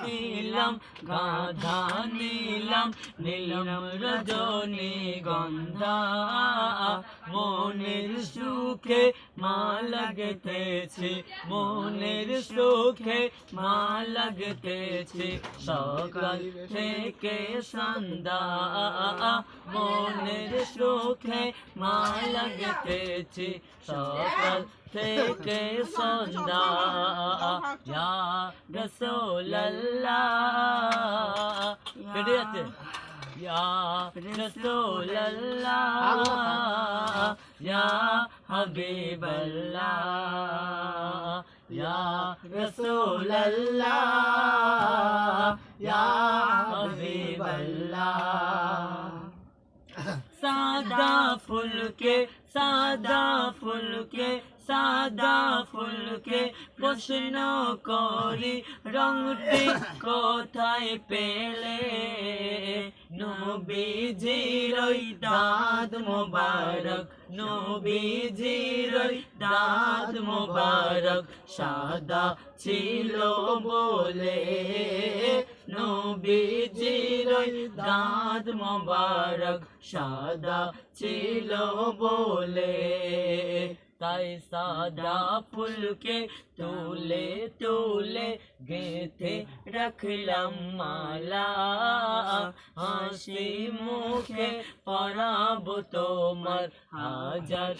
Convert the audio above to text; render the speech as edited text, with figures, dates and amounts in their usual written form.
নিলাম গাধা নিলাম নিলাম রজনীগন্ধা মনের সুখে মালা গেঁথেছি মনের সুখে মালা গেঁথেছি সকাল থেকে সন্ধ্যা মনের সুখে মালা গেঁথেছি সকাল থেকে সন্ধ্যা ইয়া রাসূলুল্লাহ কেটে যাচ্ছে ইয়া রাসূলুল্লাহ ইয়া হাবিবাল্লাহ ইয়া রাসূলুল্লাহ ইয়া হাবিবাল্লাহ सादा फुल के प्रश्न करी रंगटी कोथाय पेले नबीजिर दाद मुबारक नबीजिर दाद मुबारक सादा छिलो बोले नबीजिर दाद मुबारक सादा छिलो बोले ताई सादा फुल के तुले तुले गेथे रखलाम माला हासि मुखे पराबो तोमार हाजार